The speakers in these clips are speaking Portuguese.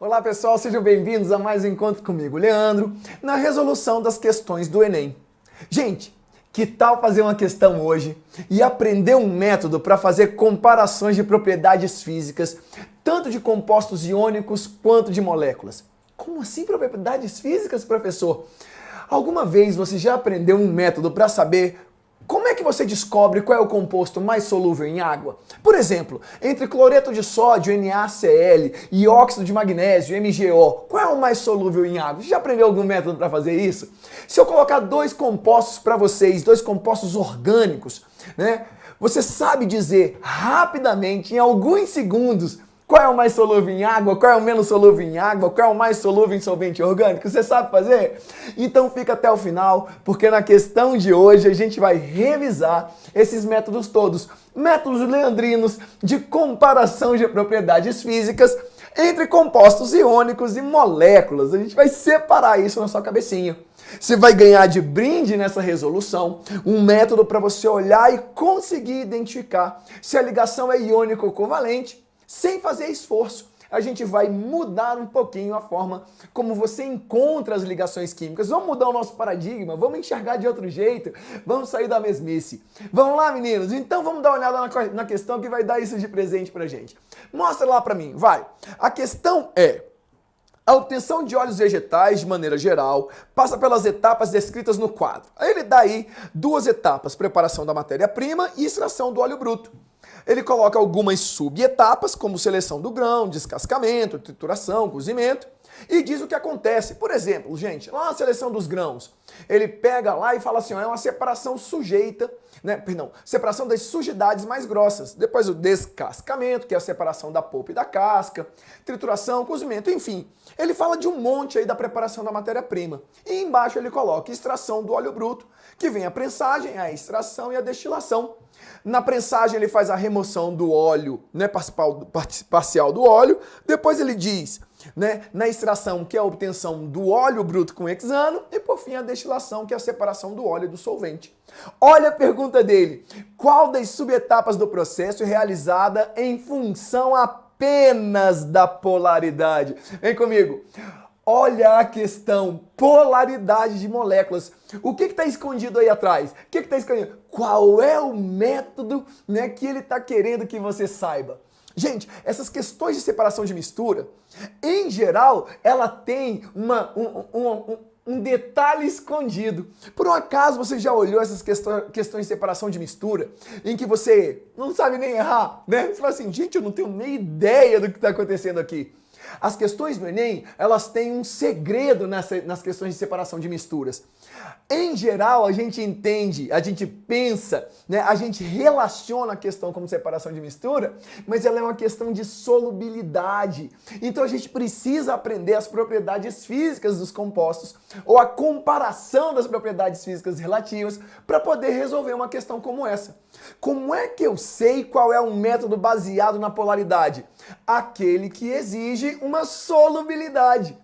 Olá pessoal, sejam bem-vindos a mais um encontro comigo, Leandro, na resolução das questões do Enem. Gente, que tal fazer uma questão hoje e aprender um método para fazer comparações de propriedades físicas, tanto de compostos iônicos quanto de moléculas? Como assim propriedades físicas, professor? Alguma vez você já aprendeu um método para saber como é que você descobre qual é o composto mais solúvel em água? Por exemplo, entre cloreto de sódio, NaCl, e óxido de magnésio, MgO, qual é o mais solúvel em água? Você já aprendeu algum método para fazer isso? Se eu colocar dois compostos para vocês, dois compostos orgânicos, né? Você sabe dizer rapidamente, em alguns segundos, qual é o mais solúvel em água, qual é o menos solúvel em água, qual é o mais solúvel em solvente orgânico? Você sabe fazer? Então fica até o final, porque na questão de hoje a gente vai revisar esses métodos todos. Métodos leandrinos de comparação de propriedades físicas entre compostos iônicos e moléculas. A gente vai separar isso na sua cabecinha. Você vai ganhar de brinde nessa resolução um método para você olhar e conseguir identificar se a ligação é iônico ou covalente, sem fazer esforço. A gente vai mudar um pouquinho a forma como você encontra as ligações químicas. Vamos mudar o nosso paradigma, vamos enxergar de outro jeito, vamos sair da mesmice. Vamos lá, meninos? Então vamos dar uma olhada na questão que vai dar isso de presente pra gente. Mostra lá pra mim, vai. A questão é: a obtenção de óleos vegetais, de maneira geral, passa pelas etapas descritas no quadro. Aí ele dá aí duas etapas: preparação da matéria-prima e extração do óleo bruto. Ele coloca algumas subetapas, como seleção do grão, descascamento, trituração, cozimento, e diz o que acontece. Por exemplo, gente, lá na seleção dos grãos, ele pega lá e fala assim, ó, é uma separação separação das sujidades mais grossas. Depois o descascamento, que é a separação da polpa e da casca, trituração, cozimento, enfim. Ele fala de um monte aí da preparação da matéria-prima. E embaixo ele coloca extração do óleo bruto, que vem a prensagem, a extração e a destilação. Na prensagem ele faz a remoção do óleo, né, parcial do óleo. Depois ele diz, né, na extração, que é a obtenção do óleo bruto com hexano. E por fim a destilação, que é a separação do óleo e do solvente. Olha a pergunta dele. Qual das subetapas do processo é realizada em função apenas da polaridade? Vem comigo. Olha a questão, polaridade de moléculas. O que está escondido aí atrás? O que está escondido? Qual é o método, né, que ele está querendo que você saiba? Gente, essas questões de separação de mistura, em geral, ela tem um detalhe escondido. Por um acaso você já olhou essas questões de separação de mistura, em que você não sabe nem errar, né? Você fala assim, gente, eu não tenho nem ideia do que está acontecendo aqui. As questões do Enem, elas têm um segredo nas questões de separação de misturas. Em geral, a gente entende, a gente pensa, né, a gente relaciona a questão como separação de mistura, mas ela é uma questão de solubilidade. Então a gente precisa aprender as propriedades físicas dos compostos ou a comparação das propriedades físicas relativas para poder resolver uma questão como essa. Como é que eu sei qual é um método baseado na polaridade? Aquele que exige uma solubilidade.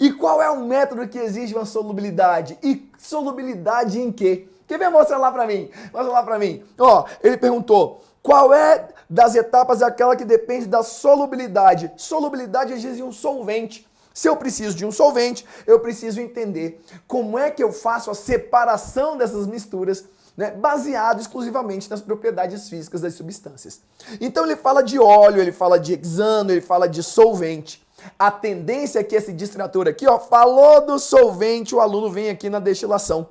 E qual é o método que exige uma solubilidade? E solubilidade em quê? Quer ver? Mostra lá pra mim. Mostra lá pra mim. Ó, ele perguntou, qual é das etapas aquela que depende da solubilidade? Solubilidade exige um solvente. Se eu preciso de um solvente, eu preciso entender como é que eu faço a separação dessas misturas, né, baseado exclusivamente nas propriedades físicas das substâncias. Então ele fala de óleo, ele fala de hexano, ele fala de solvente. A tendência é que esse distrator aqui, ó, falou do solvente, o aluno vem aqui na destilação.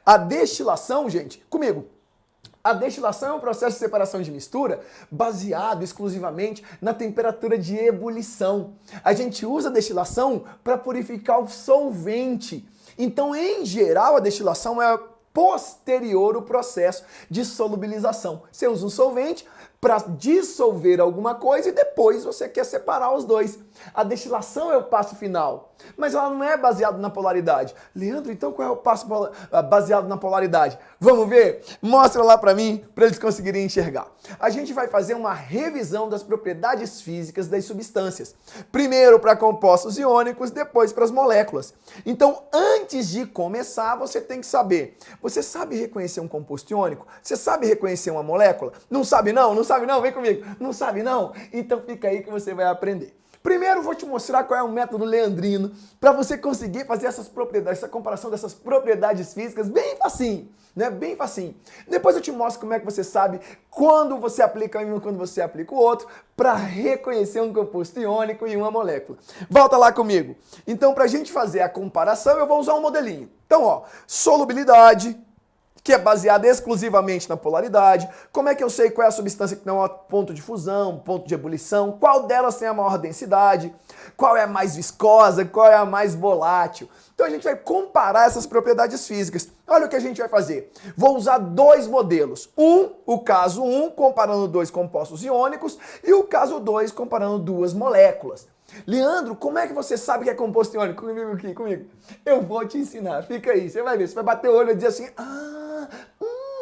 A destilação, gente, comigo, a destilação é um processo de separação de mistura baseado exclusivamente na temperatura de ebulição. A gente usa a destilação para purificar o solvente. Então, em geral, a destilação é posterior ao processo de solubilização. Você usa um solvente para dissolver alguma coisa e depois você quer separar os dois. A destilação é o passo final, mas ela não é baseada na polaridade. Leandro, então qual é o passo baseado na polaridade? Vamos ver? Mostra lá para mim, para eles conseguirem enxergar. A gente vai fazer uma revisão das propriedades físicas das substâncias. Primeiro para compostos iônicos, depois para as moléculas. Então, antes de começar, você tem que saber. Você sabe reconhecer um composto iônico? Você sabe reconhecer uma molécula? Não sabe não? Não sabe não? Vem comigo. Não sabe não? Então fica aí que você vai aprender. Primeiro eu vou te mostrar qual é o método leandrino para você conseguir fazer essas propriedades, essa comparação dessas propriedades físicas bem facinho, né? Bem facinho. Depois eu te mostro como é que você sabe quando você aplica um e quando você aplica o outro para reconhecer um composto iônico e uma molécula. Volta lá comigo. Então, para a gente fazer a comparação, eu vou usar um modelinho. Então, ó, solubilidade, que é baseada exclusivamente na polaridade. Como é que eu sei qual é a substância que tem um ponto de fusão, ponto de ebulição? Qual delas tem a maior densidade? Qual é a mais viscosa? Qual é a mais volátil? Então a gente vai comparar essas propriedades físicas. Olha o que a gente vai fazer. Vou usar dois modelos. O caso 1, comparando dois compostos iônicos, e o caso 2, comparando duas moléculas. Leandro, como é que você sabe que é composto iônico? Comigo aqui, comigo. Eu vou te ensinar, fica aí. Você vai ver, você vai bater o olho e dizer assim,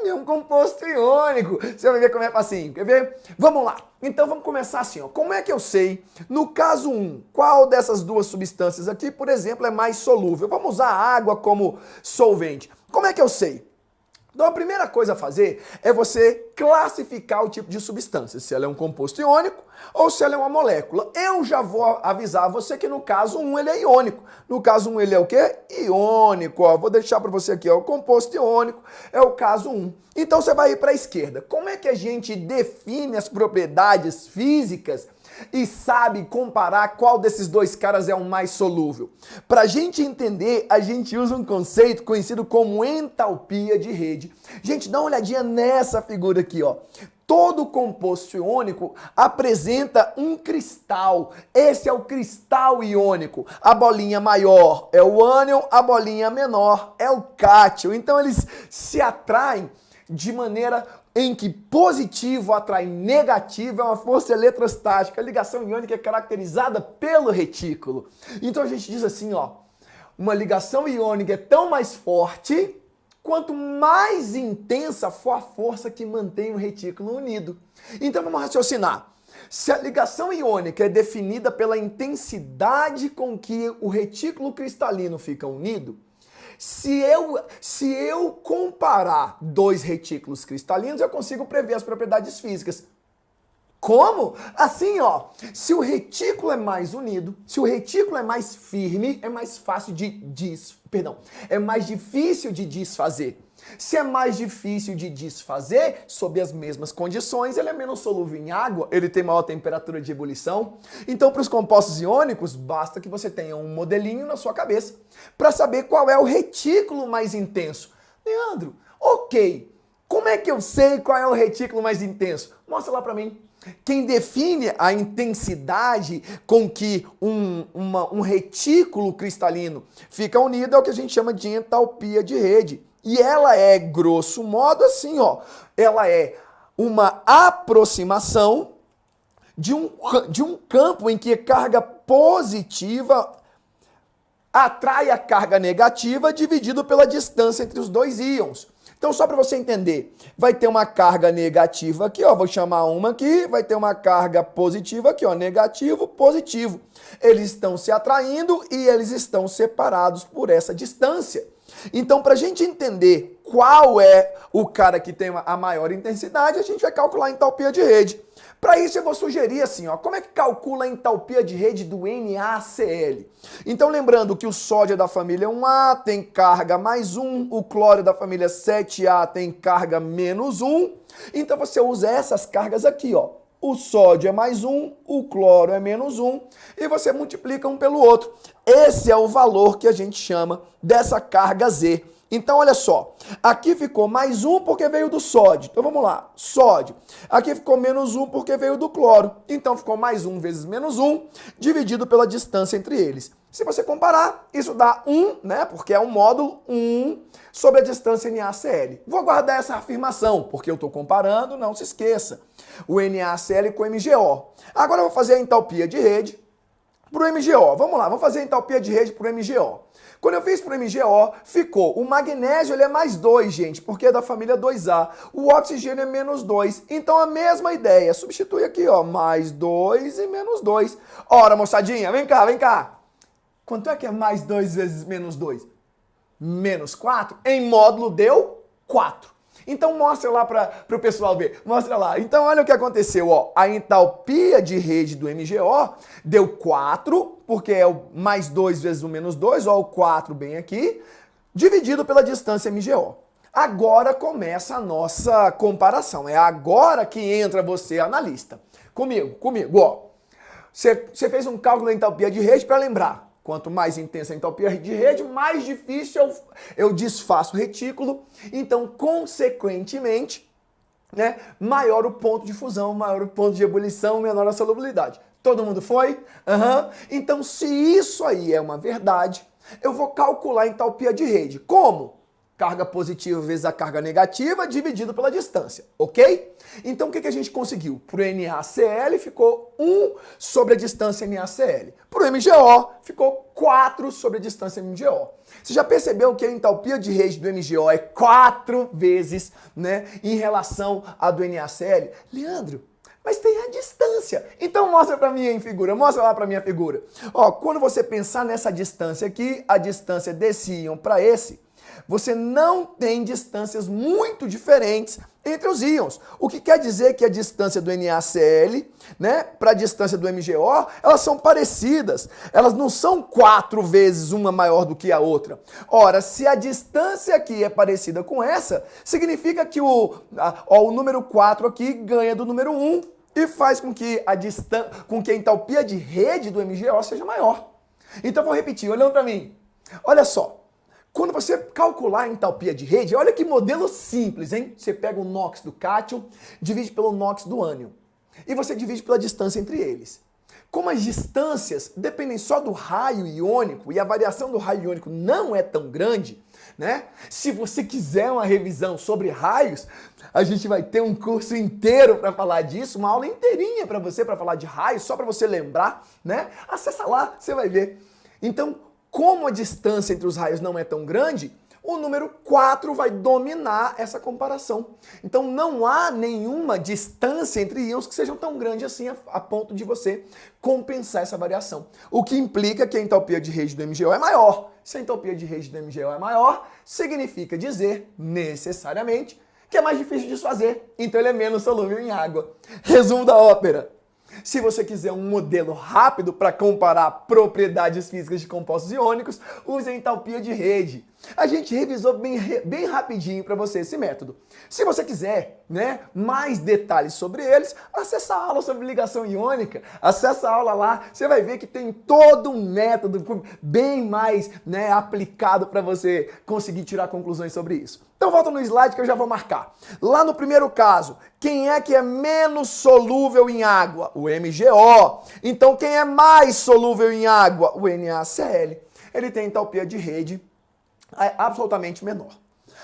é um composto iônico. Você vai ver como é facinho, quer ver? Vamos lá. Então vamos começar assim, ó. Como é que eu sei, no caso 1, qual dessas duas substâncias aqui, por exemplo, é mais solúvel? Vamos usar a água como solvente. Como é que eu sei? Então a primeira coisa a fazer é você classificar o tipo de substância, se ela é um composto iônico ou se ela é uma molécula. Eu já vou avisar você que no caso 1 ele é iônico. No caso 1 ele é o quê? Iônico. Ó, vou deixar para você aqui, ó, o composto iônico é o caso 1. Então você vai ir para a esquerda. Como é que a gente define as propriedades físicas e sabe comparar qual desses dois caras é o mais solúvel? Para a gente entender, a gente usa um conceito conhecido como entalpia de rede. Gente, dá uma olhadinha nessa figura aqui, ó. Todo composto iônico apresenta um cristal. Esse é o cristal iônico. A bolinha maior é o ânion, a bolinha menor é o cátion. Então eles se atraem de maneira em que positivo atrai negativo, é uma força eletrostática. A ligação iônica é caracterizada pelo retículo. Então a gente diz assim, ó, uma ligação iônica é tão mais forte quanto mais intensa for a força que mantém o retículo unido. Então vamos raciocinar. Se a ligação iônica é definida pela intensidade com que o retículo cristalino fica unido, se eu comparar dois retículos cristalinos, eu consigo prever as propriedades físicas. Como? Assim, ó, se o retículo é mais unido, se o retículo é mais firme, é mais fácil é mais difícil de desfazer. Se é mais difícil de desfazer, sob as mesmas condições, ele é menos solúvel em água, ele tem maior temperatura de ebulição. Então, para os compostos iônicos, basta que você tenha um modelinho na sua cabeça para saber qual é o retículo mais intenso. Leandro, ok, como é que eu sei qual é o retículo mais intenso? Mostra lá para mim. Quem define a intensidade com que um retículo cristalino fica unido é o que a gente chama de entalpia de rede. E ela é, grosso modo, assim, ó, ela é uma aproximação de um campo em que a carga positiva atrai a carga negativa dividido pela distância entre os dois íons. Então, só para você entender, vai ter uma carga negativa aqui, ó, vou chamar uma aqui, vai ter uma carga positiva aqui, ó, negativo, positivo. Eles estão se atraindo e eles estão separados por essa distância. Então, para a gente entender qual é o cara que tem a maior intensidade, a gente vai calcular a entalpia de rede. Para isso, eu vou sugerir assim, ó, como é que calcula a entalpia de rede do NaCl? Então, lembrando que o sódio é da família 1A tem carga mais 1, o cloro é da família 7A tem carga menos 1. Então, você usa essas cargas aqui, ó. O sódio é mais 1, o cloro é menos 1, e você multiplica um pelo outro. Esse é o valor que a gente chama dessa carga Z. Então, olha só, aqui ficou mais 1 porque veio do sódio. Então, vamos lá, sódio. Aqui ficou menos 1 porque veio do cloro. Então, ficou mais 1 vezes menos 1, dividido pela distância entre eles. Se você comparar, isso dá 1, né? Porque é um módulo 1 sobre a distância NaCl. Vou guardar essa afirmação, porque eu estou comparando, não se esqueça. O NaCl com o MgO. Agora eu vou fazer a entalpia de rede para o MgO. Vamos lá, vamos fazer a entalpia de rede para o MgO. Quando eu fiz para o MgO, ficou. O magnésio ele é mais 2, gente, porque é da família 2A. O oxigênio é menos 2. Então a mesma ideia. Substitui aqui, ó, mais 2 e menos 2. Ora, moçadinha, vem cá, vem cá. Quanto é que é mais 2 vezes menos 2? Menos 4. Em módulo deu 4. Então mostra lá para o pessoal ver. Mostra lá. Então olha o que aconteceu. Ó. A entalpia de rede do MGO deu 4, porque é o mais 2 vezes o menos 2, ó, o 4 bem aqui, dividido pela distância MGO. Agora começa a nossa comparação. É agora que entra você, analista. Comigo, ó. Você fez um cálculo da entalpia de rede para lembrar. Quanto mais intensa a entalpia de rede, mais difícil eu desfaço o retículo. Então, consequentemente, né, maior o ponto de fusão, maior o ponto de ebulição, menor a solubilidade. Todo mundo foi? Uhum. Então, se isso aí é uma verdade, eu vou calcular a entalpia de rede. Como? Carga positiva vezes a carga negativa dividido pela distância, ok? Então o que a gente conseguiu? Para o NaCl ficou 1 sobre a distância NaCl. Para o MgO ficou 4 sobre a distância MgO. Você já percebeu que a entalpia de rede do MgO é 4 vezes, né, em relação à do NaCl? Leandro, mas tem a distância. Então mostra para mim em figura, mostra lá para minha figura. Ó, quando você pensar nessa distância aqui, a distância desse íon para esse, você não tem distâncias muito diferentes entre os íons. O que quer dizer que a distância do NaCl, né, para a distância do MgO, elas são parecidas. Elas não são 4 vezes uma maior do que a outra. Ora, se a distância aqui é parecida com essa, significa que o número 4 aqui ganha do número 1 e faz com que a entalpia de rede do MgO seja maior. Então vou repetir, olhando para mim. Olha só. Quando você calcular a entalpia de rede, olha que modelo simples, hein? Você pega o NOx do cátion, divide pelo NOx do ânion. E você divide pela distância entre eles. Como as distâncias dependem só do raio iônico e a variação do raio iônico não é tão grande, né? Se você quiser uma revisão sobre raios, a gente vai ter um curso inteiro para falar disso, uma aula inteirinha para você, para falar de raios, só para você lembrar, né? Acessa lá, você vai ver. Então, como a distância entre os raios não é tão grande, o número 4 vai dominar essa comparação. Então não há nenhuma distância entre íons que sejam tão grande assim a ponto de você compensar essa variação. O que implica que a entalpia de rede do MgO é maior. Se a entalpia de rede do MgO é maior, significa dizer, necessariamente, que é mais difícil de desfazer. Então ele é menos solúvel em água. Resumo da ópera. Se você quiser um modelo rápido para comparar propriedades físicas de compostos iônicos, use a entalpia de rede. A gente revisou bem rapidinho para você esse método. Se você quiser, né, mais detalhes sobre eles, acessa a aula sobre ligação iônica. Acessa a aula lá, você vai ver que tem todo um método bem mais, né, aplicado para você conseguir tirar conclusões sobre isso. Então volta no slide que eu já vou marcar. Lá no primeiro caso, quem é que é menos solúvel em água? O MgO. Então quem é mais solúvel em água? O NaCl. Ele tem entalpia de rede absolutamente menor.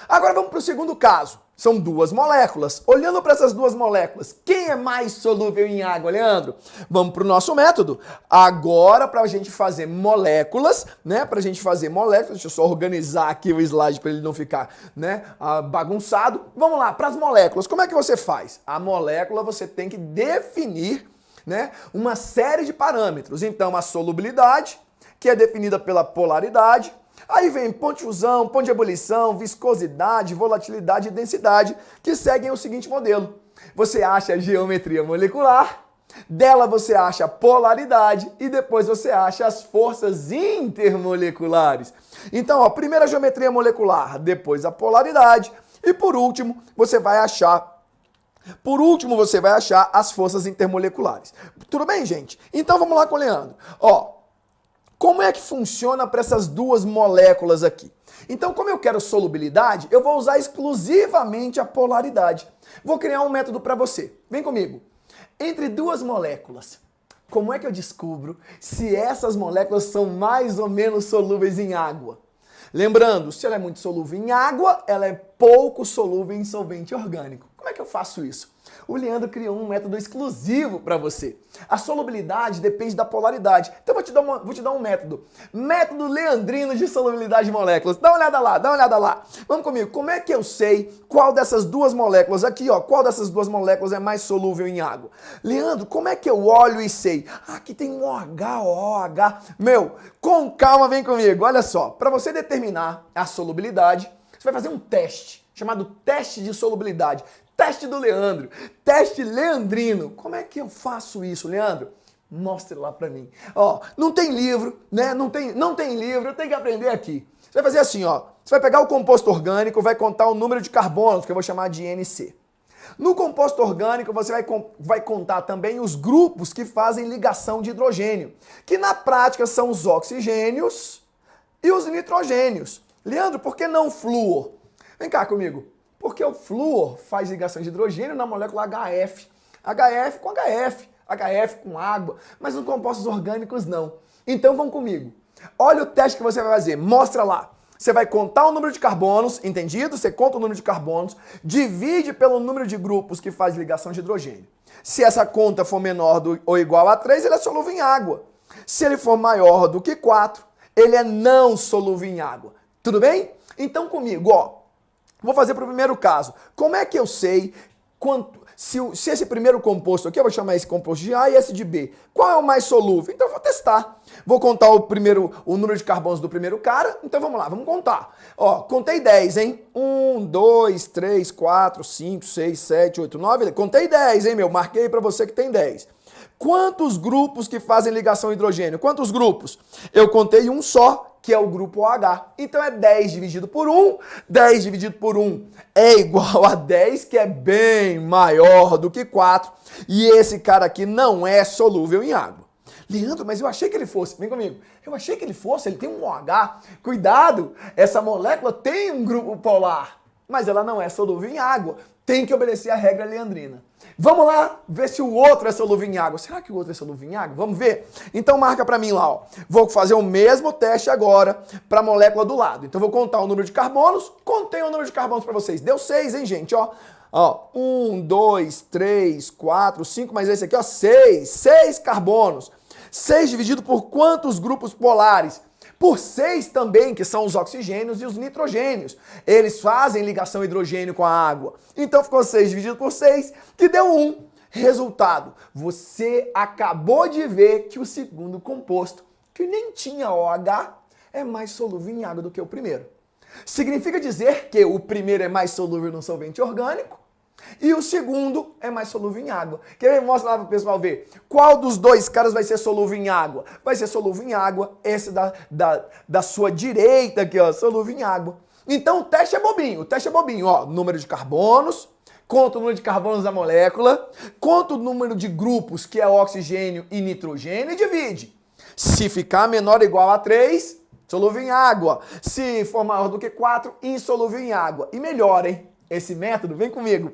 Agora vamos para o segundo caso. São duas moléculas. Olhando para essas duas moléculas, quem é mais solúvel em água, Leandro? Vamos para o nosso método. Agora, para a gente fazer moléculas, né? Para a gente fazer moléculas, deixa eu só organizar aqui o slide para ele não ficar, né, bagunçado. Vamos lá, para as moléculas, como é que você faz? A molécula você tem que definir, né, uma série de parâmetros. Então, a solubilidade, que é definida pela polaridade. Aí vem ponto de fusão, ponto de ebulição, viscosidade, volatilidade e densidade, que seguem o seguinte modelo. Você acha a geometria molecular, dela você acha a polaridade e depois você acha as forças intermoleculares. Então, ó, primeiro a geometria molecular, depois a polaridade e por último você vai achar as forças intermoleculares. Tudo bem, gente? Então vamos lá com o Leandro. Ó, como é que funciona para essas duas moléculas aqui? Então, como eu quero solubilidade, eu vou usar exclusivamente a polaridade. Vou criar um método para você. Vem comigo. Entre duas moléculas, como é que eu descubro se essas moléculas são mais ou menos solúveis em água? Lembrando, se ela é muito solúvel em água, ela é pouco solúvel em solvente orgânico. Como é que eu faço isso? O Leandro criou um método exclusivo para você. A solubilidade depende da polaridade. Então vou te dar um método. Método leandrino de solubilidade de moléculas. Dá uma olhada lá, dá uma olhada lá. Vamos comigo. Como é que eu sei qual dessas duas moléculas aqui, ó, qual dessas duas moléculas é mais solúvel em água? Leandro, como é que eu olho e sei? Aqui tem um OH, OH. Meu, com calma, vem comigo. Olha só, para você determinar a solubilidade, você vai fazer um teste chamado teste de solubilidade. Teste do Leandro, teste leandrino. Como é que eu faço isso, Leandro? Mostre lá pra mim. Ó, não tem livro, né? Não tem livro, eu tenho que aprender aqui. Você vai fazer assim, ó. Você vai pegar o composto orgânico, vai contar o número de carbonos, que eu vou chamar de NC. No composto orgânico, você vai contar também os grupos que fazem ligação de hidrogênio, que na prática são os oxigênios e os nitrogênios. Leandro, por que não flúor? Vem cá comigo. Porque o flúor faz ligação de hidrogênio na molécula HF. HF com HF, HF com água, mas nos compostos orgânicos não. Então vão comigo. Olha o teste que você vai fazer, mostra lá. Você vai contar o número de carbonos, entendido? Você conta o número de carbonos, divide pelo número de grupos que faz ligação de hidrogênio. Se essa conta for menor ou igual a 3, ele é solúvel em água. Se ele for maior do que 4, ele é não solúvel em água. Tudo bem? Então comigo, ó, vou fazer para o primeiro caso. Como é que eu sei se esse primeiro composto aqui, eu vou chamar esse composto de A e esse de B, qual é o mais solúvel? Então eu vou testar. Vou contar o número de carbonos do primeiro cara, então vamos lá, vamos contar. Ó, contei 10, hein? 1, 2, 3, 4, 5, 6, 7, 8, 9, contei 10, hein, meu? Marquei para você que tem 10. Quantos grupos que fazem ligação hidrogênio? Quantos grupos? Eu contei um só, que é o grupo OH. Então é 10 dividido por 1, 10 dividido por 1 é igual a 10, que é bem maior do que 4. E esse cara aqui não é solúvel em água. Leandro, mas eu achei que ele fosse. Vem comigo. Eu achei que ele fosse, ele tem um OH. Cuidado, essa molécula tem um grupo polar, mas ela não é solúvel em água. Tem que obedecer a regra leandrina. Vamos lá ver se o outro é solúvel em água. Será que o outro é solúvel em água? Vamos ver? Então marca para mim lá, ó. Vou fazer o mesmo teste agora para a molécula do lado. Então vou contar o número de carbonos. Contei o número de carbonos para vocês. Deu 6, hein, gente? Ó, 1, 2, 3, 4, 5, mas esse aqui, ó, 6. 6 carbonos. 6 dividido por quantos grupos polares? Por 6 também, que são os oxigênios e os nitrogênios. Eles fazem ligação hidrogênio com a água. Então ficou 6 dividido por 6, que deu 1. Resultado, você acabou de ver que o segundo composto, que nem tinha OH, é mais solúvel em água do que o primeiro. Significa dizer que o primeiro é mais solúvel no solvente orgânico e o segundo é mais solúvel em água. Quer ver? Mostra lá para o pessoal ver. Qual dos dois caras vai ser solúvel em água? Vai ser solúvel em água, esse da sua direita aqui, ó, solúvel em água. Então o teste é bobinho, ó, número de carbonos, conta o número de carbonos da molécula, conta o número de grupos, que é oxigênio e nitrogênio, e divide. Se ficar menor ou igual a 3, solúvel em água. Se for maior do que 4, insolúvel em água. E melhor, hein? Esse método, vem comigo.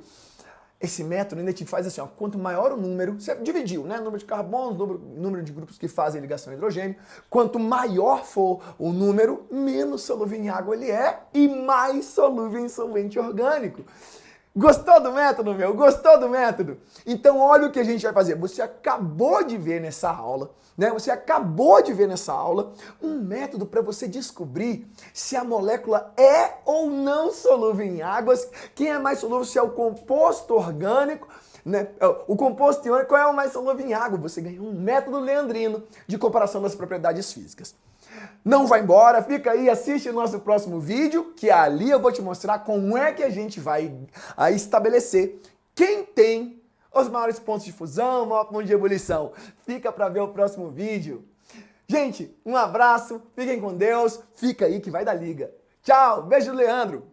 Esse método ainda te faz assim, ó, quanto maior o número, você dividiu, né? Número de carbonos, número de grupos que fazem ligação a hidrogênio. Quanto maior for o número, menos solúvel em água ele é e mais solúvel em solvente orgânico. Gostou do método, meu? Gostou do método? Então olha o que a gente vai fazer. Você acabou de ver nessa aula, né? Você acabou de ver nessa aula um método para você descobrir se a molécula é ou não solúvel em águas. Quem é mais solúvel, se é o composto orgânico, né? O composto iônico é o mais solúvel em água. Você ganhou um método leandrino de comparação das propriedades físicas. Não vai embora, fica aí, assiste o nosso próximo vídeo, que ali eu vou te mostrar como é que a gente vai estabelecer quem tem os maiores pontos de fusão, maior ponto de ebulição. Fica para ver o próximo vídeo. Gente, um abraço, fiquem com Deus, fica aí que vai dar liga. Tchau, beijo do Leandro.